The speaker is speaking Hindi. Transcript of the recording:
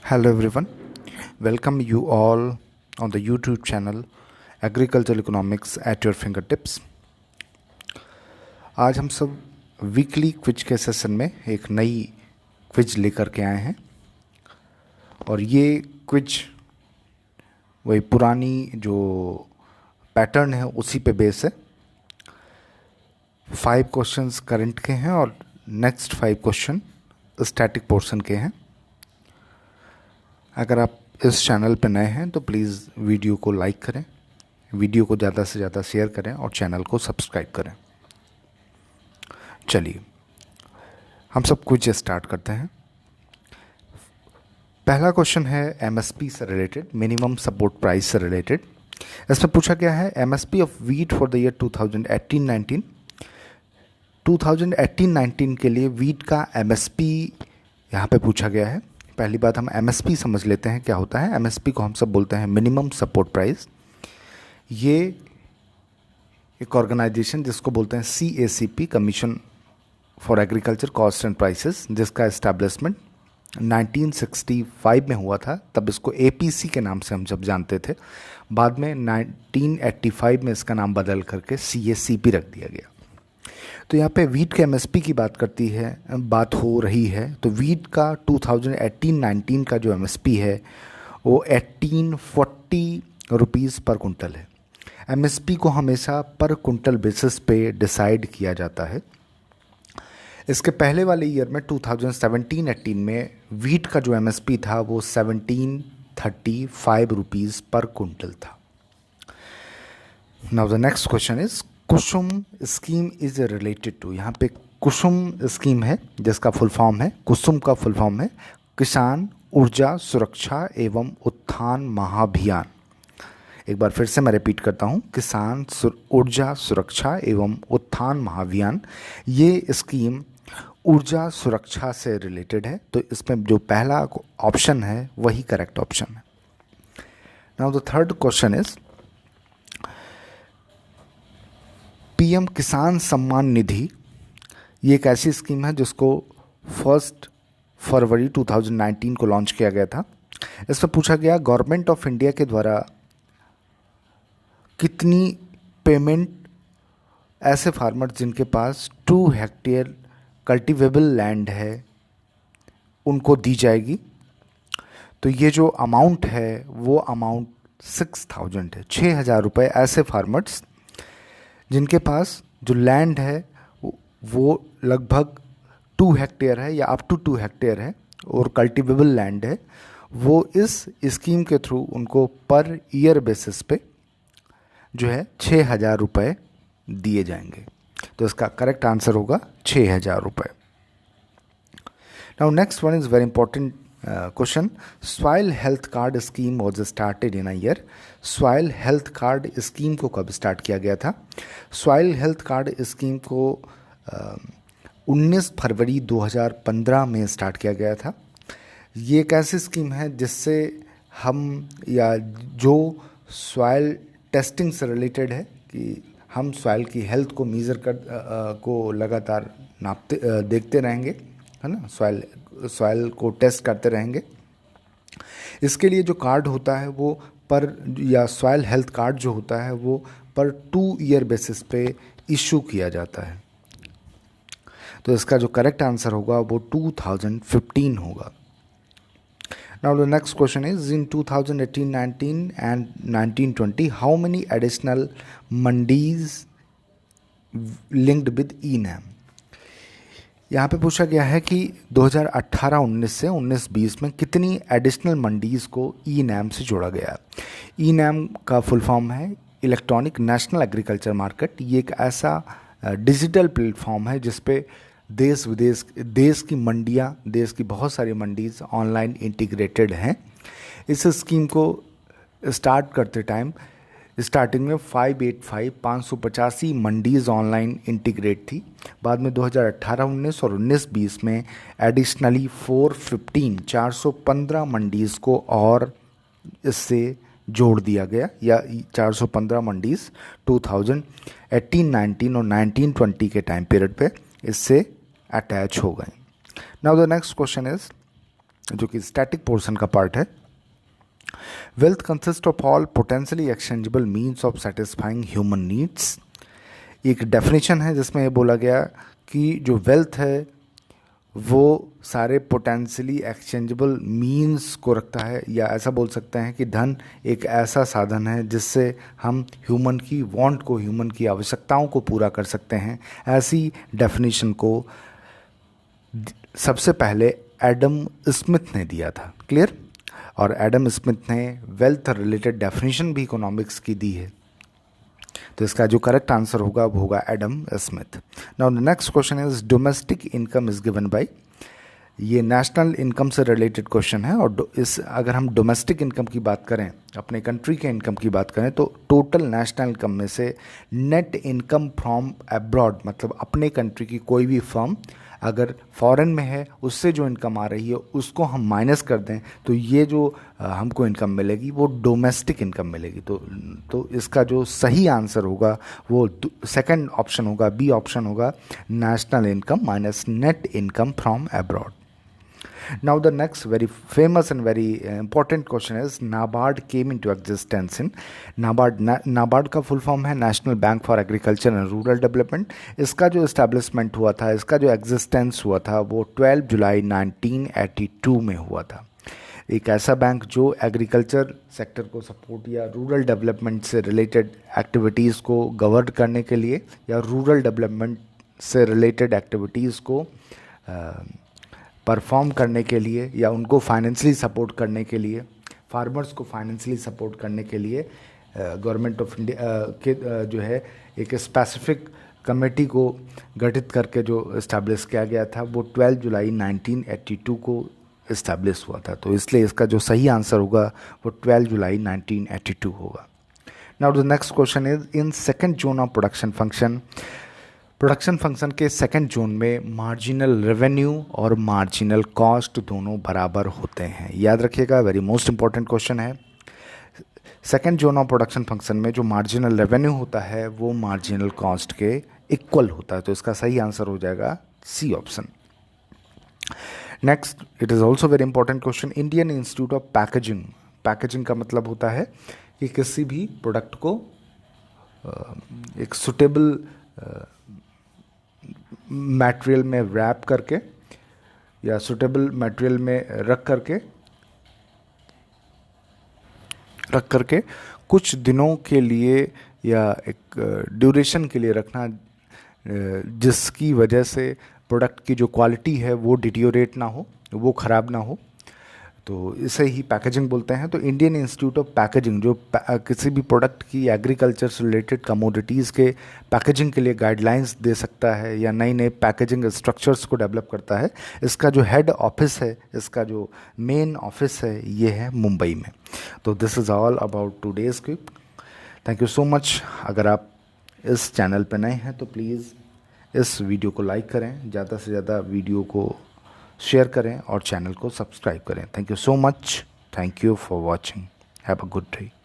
Hello everyone, welcome you all on the YouTube channel Agricultural Economics at your fingertips। आज हम सब वीकली क्विज के सेशन में एक नई क्विज लेकर के आए हैं और ये क्विज वही पुरानी जो पैटर्न है उसी पे बेस है। 5 क्वेश्चंस करंट के हैं और नेक्स्ट 5 क्वेश्चन स्टैटिक पोर्शन के हैं। अगर आप इस चैनल पर नए हैं तो प्लीज़ वीडियो को लाइक करें, वीडियो को ज़्यादा से ज़्यादा शेयर करें और चैनल को सब्सक्राइब करें। चलिए हम सब कुछ स्टार्ट करते हैं। पहला क्वेश्चन है एमएसपी से रिलेटेड, मिनिमम सपोर्ट प्राइस से रिलेटेड। इसमें पूछा गया है MSP of wheat for the year 2018-19। 2018-19 के लिए वीट का एमएसपी यहाँ पे पूछा गया है। पहली बात हम एमएसपी समझ लेते हैं क्या होता है। एमएसपी को हम सब बोलते हैं मिनिमम सपोर्ट प्राइस। ये एक ऑर्गेनाइजेशन जिसको बोलते हैं CACP, commission for agriculture cost and prices, जिसका इस्टेब्लिशमेंट 1965 में हुआ था। तब इसको APC के नाम से हम जब जानते थे, बाद में 1985 में इसका नाम बदल करके CACP रख दिया गया। तो यहाँ पे वीट के एमएसपी की बात हो रही है। तो वीट का 2018-19 का जो एमएसपी है वो 1840 रुपीज़ पर कुंटल है। एमएसपी को हमेशा पर कुंटल बेसिस पे डिसाइड किया जाता है। इसके पहले वाले ईयर में 2017-18 में वीट का जो एमएसपी था वो 1735 रुपीज़ पर कुंटल था। Now the next question is Kusum scheme is related to. यहाँ पे कुसुम स्कीम है जिसका फुल फॉर्म है, कुसुम का फुल फॉर्म है किसान ऊर्जा सुरक्षा एवं उत्थान महाभियान। एक बार फिर से मैं रिपीट करता हूँ, किसान ऊर्जा सुरक्षा एवं उत्थान महाभियान। ये स्कीम ऊर्जा सुरक्षा से रिलेटेड है, तो इसमें जो पहला ऑप्शन है वही करेक्ट ऑप्शन है। Now the third question is PM किसान सम्मान निधि। ये एक ऐसी स्कीम है जिसको 1 फरवरी 2019 को लॉन्च किया गया था। इसमें पूछा गया गवर्नमेंट ऑफ इंडिया के द्वारा कितनी पेमेंट ऐसे फार्मर जिनके पास 2 हेक्टेयर कल्टीवेबल लैंड है उनको दी जाएगी। तो ये जो अमाउंट है वो अमाउंट 6000 है, 6000 रुपये। ऐसे फार्मर्स जिनके पास जो लैंड है वो लगभग 2 हेक्टेयर है या अप टू 2 हेक्टेयर है और कल्टीवेबल लैंड है, वो इस स्कीम के थ्रू उनको पर ईयर बेसिस पे जो है 6000 रुपये दिए जाएंगे। तो इसका करेक्ट आंसर होगा 6000 रुपये। Now next one is very important question. Soil health card scheme was started in a year. Soil health card scheme को कब स्टार्ट किया गया था? सॉइल हेल्थ कार्ड स्कीम को 19 फरवरी 2015 में स्टार्ट किया गया था। ये एक ऐसी स्कीम है जिससे हम या जो सॉइल टेस्टिंग से रिलेटेड है कि हम सॉइल की हेल्थ को को लगातार देखते रहेंगे, है ना, सॉइल को टेस्ट करते रहेंगे। इसके लिए जो कार्ड होता है वो या सॉइल हेल्थ कार्ड जो होता है वो पर 2 ईयर बेसिस पे इशू किया जाता है। तो इसका जो करेक्ट आंसर होगा वो 2015 होगा। Now the next question is in 2018-19 and 19-20 how many additional mandis linked with ENAM? यहाँ पे पूछा गया है कि 2018-19 से 19-20 में कितनी एडिशनल मंडीज़ को ENAM से जोड़ा गया। ENAM का फुल फॉर्म है इलेक्ट्रॉनिक नेशनल एग्रीकल्चर मार्केट। ये एक ऐसा डिजिटल प्लेटफॉर्म है जिस पे देश विदेश देश की बहुत सारी मंडीज़ ऑनलाइन इंटीग्रेटेड हैं। इस स्कीम को स्टार्ट करते टाइम स्टार्टिंग में 585 मंडीज़ ऑनलाइन इंटीग्रेट थी। बाद में 2018-19 और 19-20 में एडिशनली 415 मंडीज़ को और इससे जोड़ दिया गया, या 415 मंडीज़ 2018-19 और 19-20 के टाइम पीरियड पे इससे अटैच हो गए। Now the next question is जो कि स्टैटिक पोर्शन का पार्ट है। Wealth consist of all potentially exchangeable means of satisfying human needs. एक डेफिनेशन है जिसमें ये बोला गया कि जो वेल्थ है वो सारे पोटेंशियली एक्सचेंजेबल मीन्स को रखता है, या ऐसा बोल सकते हैं कि धन एक ऐसा साधन है जिससे हम ह्यूमन की वांट को, ह्यूमन की आवश्यकताओं को पूरा कर सकते हैं। ऐसी डेफिनेशन को सबसे पहले एडम स्मिथ ने दिया था। क्लियर? और एडम स्मिथ ने वेल्थ रिलेटेड डेफिनेशन भी इकोनॉमिक्स की दी है। तो इसका जो करेक्ट आंसर होगा वो होगा Adam Smith. Now the next question is domestic income is given by. ये नेशनल इनकम से रिलेटेड क्वेश्चन है। और इस अगर हम डोमेस्टिक इनकम की बात करें, अपने कंट्री के इनकम की बात करें, तो टोटल नेशनल इनकम में से नेट इनकम फ्रॉम अब्रॉड, मतलब अपने कंट्री की कोई भी फर्म अगर फॉरेन में है उससे जो इनकम आ रही है उसको हम माइनस कर दें तो ये जो हमको इनकम मिलेगी वो डोमेस्टिक इनकम मिलेगी। तो इसका जो सही आंसर होगा वो सेकंड ऑप्शन होगा, बी ऑप्शन होगा, national income minus net income from abroad. Now the next very famous and very important question is NABARD came into existence in NABARD का फुल फॉर्म है national bank for agriculture and rural development. इसका जो इस्टेब्लिशमेंट हुआ था, इसका जो एग्जिस्टेंस हुआ था वो 12 जुलाई 1982 में हुआ था। एक ऐसा बैंक जो एग्रीकल्चर सेक्टर को सपोर्ट या रूरल डेवलपमेंट से रिलेटेड एक्टिविटीज़ को गवर्न करने के लिए या रूरल डेवलपमेंट से रिलेटेड एक्टिविटीज़ को परफॉर्म करने के लिए या उनको फाइनेंशियली सपोर्ट करने के लिए, फार्मर्स को फाइनेंशियली सपोर्ट करने के लिए गवर्नमेंट ऑफ इंडिया के जो है एक स्पेसिफिक कमेटी को गठित करके जो इस्टेब्लिश किया गया था वो 12 जुलाई 1982 को इस्टेब्लिश हुआ था। तो इसलिए इसका जो सही आंसर होगा वो 12 जुलाई 1982 होगा। Now the next question is in second zone of production function. Production function के सेकंड जोन में मार्जिनल रेवेन्यू और मार्जिनल कॉस्ट दोनों बराबर होते हैं। याद रखिएगा, वेरी मोस्ट इंपॉर्टेंट क्वेश्चन है। Second zone of production function में जो मार्जिनल रेवेन्यू होता है वो मार्जिनल कॉस्ट के इक्वल होता है। तो इसका सही आंसर हो जाएगा C option. Next, it is also very important question. Indian institute of packaging. Packaging का मतलब होता है कि किसी भी प्रोडक्ट को एक सुटेबल मटेरियल में रैप करके या सुटेबल मटेरियल में रख करके कुछ दिनों के लिए या एक ड्यूरेशन के लिए रखना, जिसकी वजह से प्रोडक्ट की जो क्वालिटी है वो डिटीरियोरेट ना हो, वो ख़राब ना हो, तो इसे ही पैकेजिंग बोलते हैं। तो इंडियन इंस्टीट्यूट ऑफ पैकेजिंग जो किसी भी प्रोडक्ट की एग्रीकल्चर से रिलेटेड कमोडिटीज़ के पैकेजिंग के लिए गाइडलाइंस दे सकता है या नई नई पैकेजिंग स्ट्रक्चर्स को डेवलप करता है। इसका जो हेड ऑफिस है, इसका जो मेन ऑफिस है, ये है मुंबई में। तो this is all about today's quick. Thank you so much. अगर आप इस चैनल पर नए हैं तो प्लीज़ इस वीडियो को लाइक करें, ज़्यादा से ज़्यादा वीडियो को शेयर करें और चैनल को सब्सक्राइब करें। Thank you so much. Thank you for watching. Have a good day.